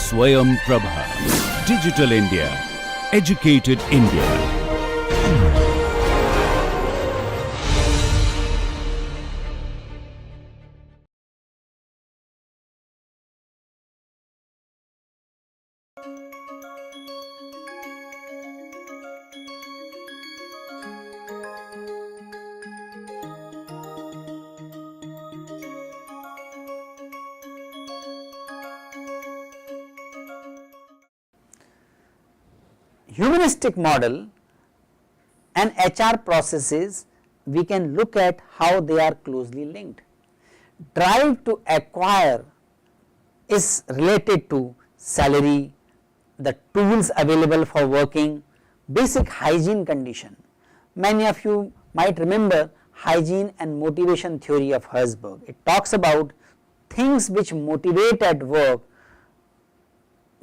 SwayamPrabha. Digital India. Educated India. Humanistic model and HR processes, we can look at how they are closely linked. Drive to acquire is related to salary, the tools available for working, basic hygiene condition. Many of you might remember hygiene and motivation theory of Herzberg. It talks about things which motivate at work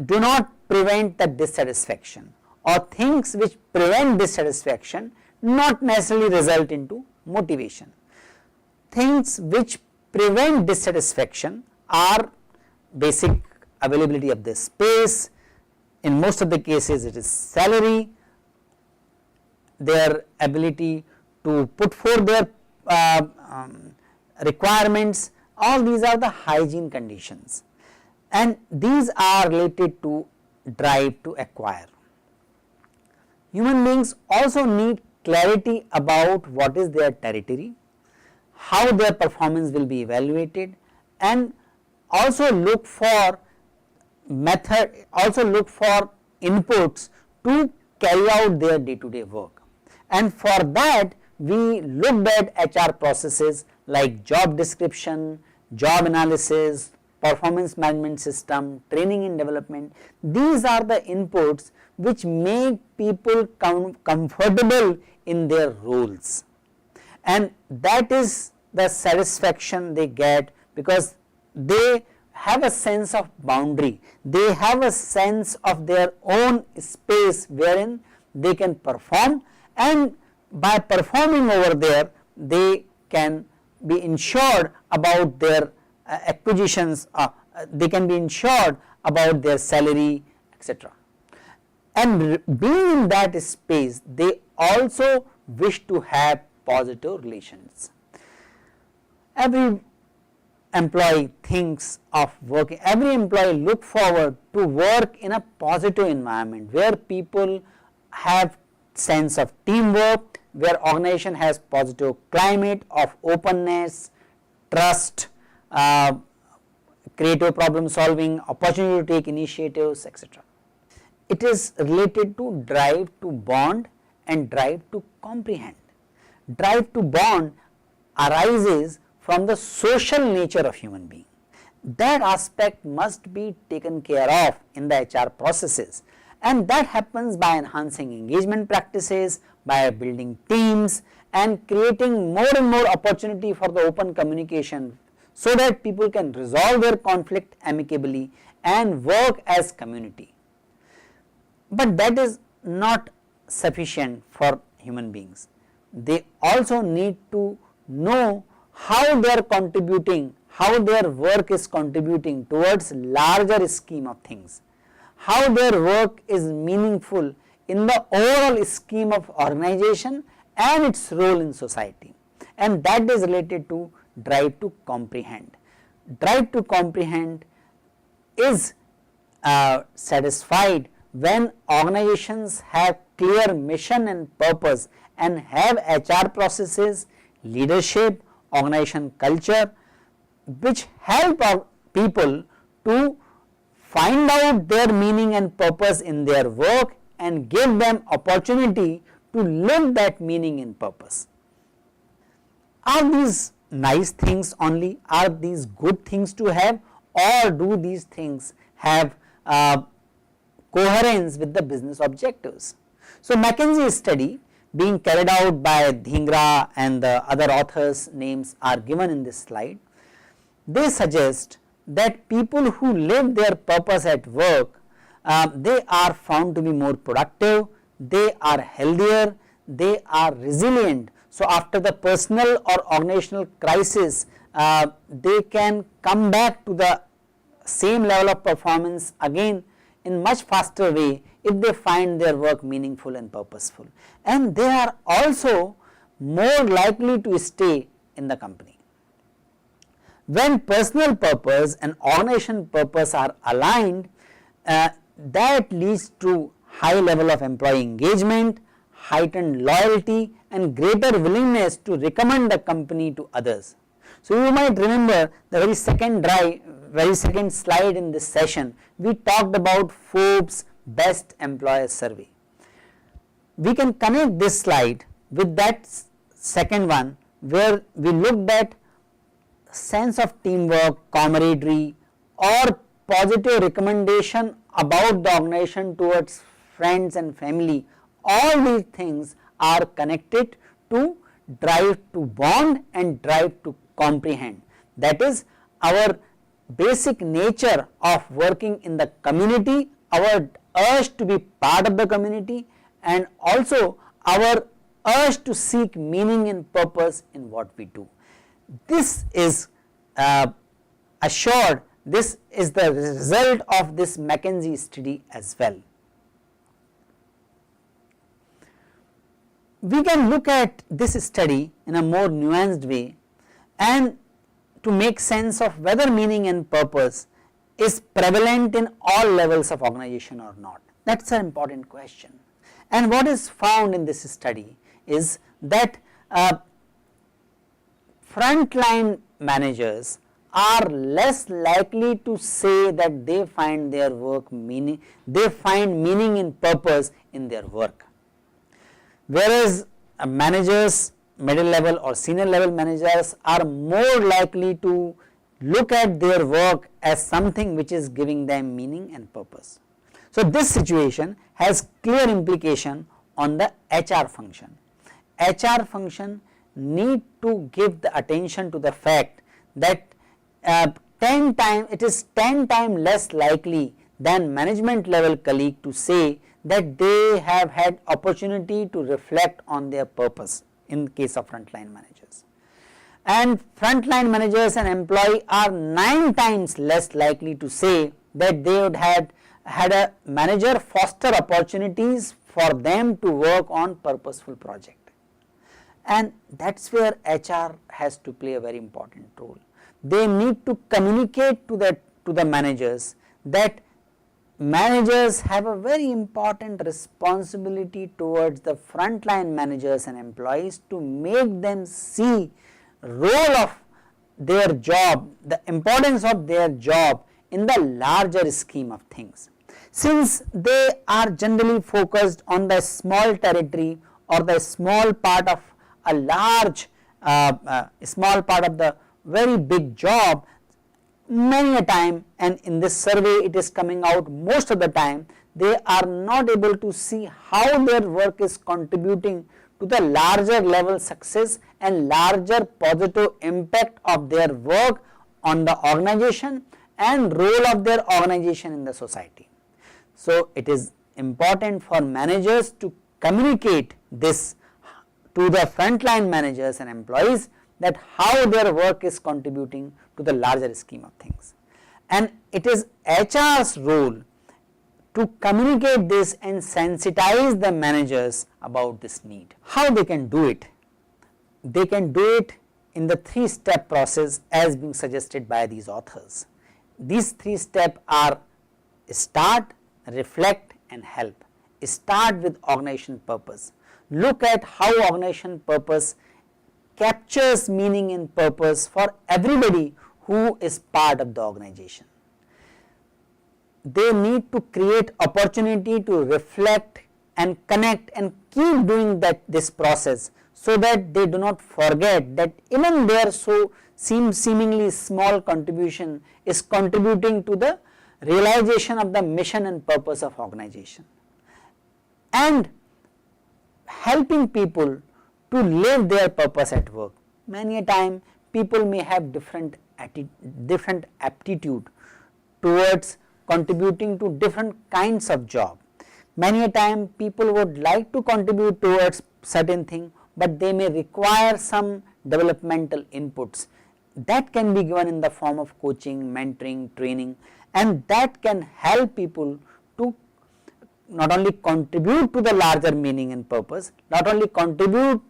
do not prevent the dissatisfaction, or things which prevent dissatisfaction not necessarily result into motivation. Things which prevent dissatisfaction are basic availability of the space, in most of the cases it is salary, their ability to put forth their requirements, all these are the hygiene conditions, and these are related to drive to acquire. Human beings also need clarity about what is their territory, how their performance will be evaluated, and also look for inputs to carry out their day-to-day work. And for that we looked at HR processes like job description, job analysis, performance management system, training and development. These are the inputs which make people comfortable in their roles, and that is the satisfaction they get, because they have a sense of boundary, they have a sense of their own space wherein they can perform, and by performing over there they can be insured about their acquisitions, they can be insured about their salary, etc. And being in that space, they also wish to have positive relations. Every employee thinks of working, every employee look forward to work in a positive environment where people have sense of teamwork, where organization has positive climate of openness, trust, creative problem solving, opportunity to take initiatives, etc. It is related to drive to bond and drive to comprehend. Drive to bond arises from the social nature of human being. That aspect must be taken care of in the HR processes, and that happens by enhancing engagement practices, by building teams and creating more and more opportunity for the open communication, so that people can resolve their conflict amicably and work as community. But that is not sufficient for human beings. They also need to know how they are contributing, how their work is contributing towards larger scheme of things, how their work is meaningful in the overall scheme of organization and its role in society, and that is related to drive to comprehend. Drive to comprehend is satisfied when organizations have clear mission and purpose and have HR processes, leadership, organization culture which help people to find out their meaning and purpose in their work and give them opportunity to live that meaning and purpose. Are these nice things only? Are these good things to have, or do these things have coherence with the business objectives? So, McKinsey study being carried out by Dhingra and the other authors' names are given in this slide. They suggest that people who live their purpose at work, they are found to be more productive, they are healthier, they are resilient. So, after the personal or organizational crisis, they can come back to the same level of performance again in much faster way if they find their work meaningful and purposeful, and they are also more likely to stay in the company. When personal purpose and organization purpose are aligned, that leads to high level of employee engagement, heightened loyalty and greater willingness to recommend the company to others. So, you might remember the very second slide in this session, we talked about Forbes Best Employer Survey. We can connect this slide with that second one, where we looked at sense of teamwork, camaraderie or positive recommendation about the organization towards friends and family. All these things are connected to drive to bond and drive to comprehend. That is our basic nature of working in the community, our urge to be part of the community, and also our urge to seek meaning and purpose in what we do. This is assured, this is the result of this McKinsey study as well. We can look at this study in a more nuanced way and to make sense of whether meaning and purpose is prevalent in all levels of organization or not. That is an important question. And what is found in this study is that frontline managers are less likely to say that they find their work meaning, they find meaning and purpose in their work. Whereas managers, middle level or senior level managers are more likely to look at their work as something which is giving them meaning and purpose. So, this situation has clear implication on the HR function. HR function need to give the attention to the fact that 10 times, it is 10 times less likely than management level colleague to say that they have had opportunity to reflect on their purpose in case of frontline managers. And frontline managers and employee are 9 times less likely to say that they would had a manager foster opportunities for them to work on purposeful project. And that is where HR has to play a very important role. They need to communicate to the managers that managers have a very important responsibility towards the frontline managers and employees to make them see role of their job, the importance of their job in the larger scheme of things. Since they are generally focused on the small territory or the small part of a large, small part of the very big job, many a time, and in this survey it is coming out most of the time, they are not able to see how their work is contributing to the larger level success and larger positive impact of their work on the organization and role of their organization in the society. So, it is important for managers to communicate this to the frontline managers and employees that how their work is contributing to the larger scheme of things. And it is HR's role to communicate this and sensitize the managers about this need. How they can do it? They can do it in the 3-step process as being suggested by these authors. These 3 steps are start, reflect and help. Start with organization purpose. Look at how organization purpose captures meaning and purpose for everybody who is part of the organization. They need to create opportunity to reflect and connect and keep doing this process, so that they do not forget that even their seemingly small contribution is contributing to the realization of the mission and purpose of organization, and helping people to live their purpose at work. Many a time people may have different aptitude towards contributing to different kinds of job. Many a time people would like to contribute towards certain thing, but they may require some developmental inputs. that can be given in the form of coaching, mentoring, training, and that can help people to not only contribute to the larger meaning and purpose, not only contribute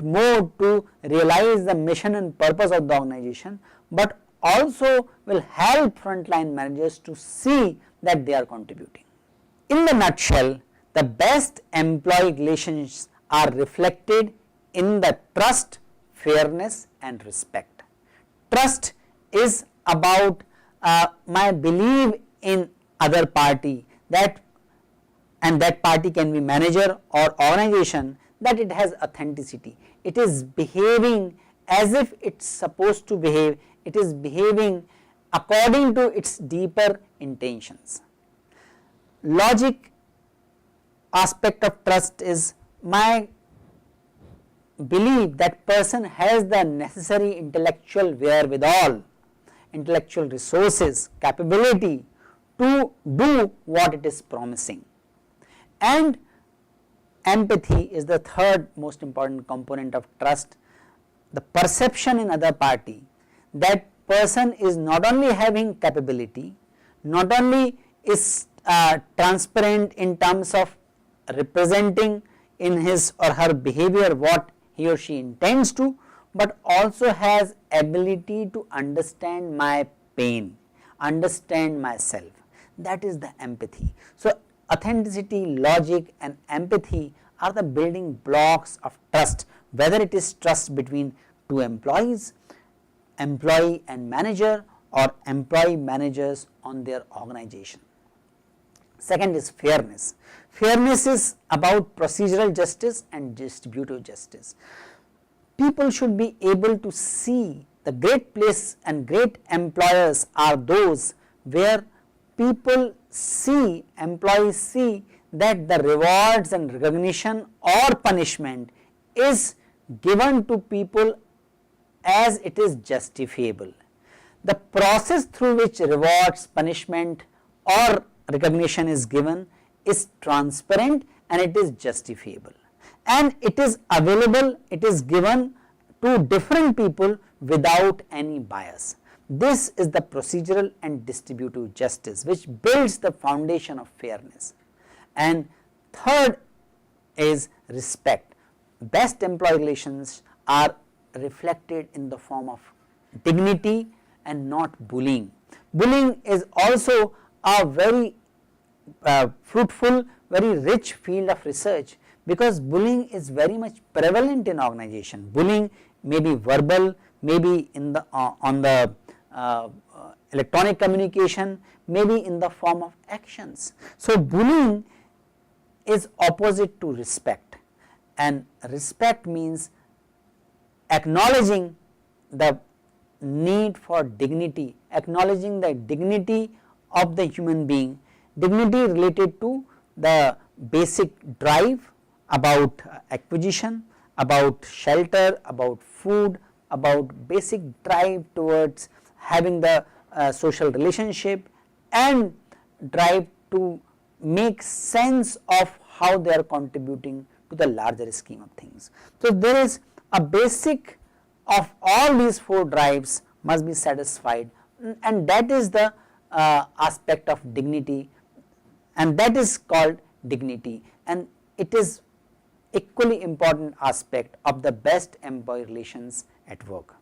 more to realize the mission and purpose of the organization, but also will help frontline managers to see that they are contributing. In the nutshell, the best employee relations are reflected in the trust, fairness and respect. Trust is about my belief in other party, that and that party can be manager or organization, that it has authenticity, it is behaving as if it is supposed to behave, it is behaving according to its deeper intentions. Logic aspect of trust is my belief that person has the necessary intellectual wherewithal, intellectual resources, capability to do what it is promising. And empathy is the third most important component of trust, the perception in other party that person is not only having capability, not only is transparent in terms of representing in his or her behavior what he or she intends to, but also has ability to understand my pain, understand myself. That is the empathy. So, authenticity, logic and empathy are the building blocks of trust, whether it is trust between two employees, employee and manager, or employee managers on their organization. Second is fairness. Fairness is about procedural justice and distributive justice. People should be able to see the great place and great employers are those where people see, employees see that the rewards and recognition or punishment is given to people as it is justifiable. The process through which rewards, punishment or recognition is given is transparent and it is justifiable, and it is available, it is given to different people without any bias. This is the procedural and distributive justice which builds the foundation of fairness. And third is respect. Best employee relations are reflected in the form of dignity and not bullying. Bullying is also a very fruitful, very rich field of research, because bullying is very much prevalent in organization. Bullying may be verbal, maybe in the on the electronic communication, maybe in the form of actions. So, bullying is opposite to respect, and respect means acknowledging the need for dignity, acknowledging the dignity of the human being, dignity related to the basic drive about acquisition, about shelter, about food, about basic drive towards having the social relationship, and drive to make sense of how they are contributing to the larger scheme of things. So, there is a basic of all these four drives must be satisfied, and that is the aspect of dignity, and that is called dignity, and it is equally important aspect of the best employee relations at work.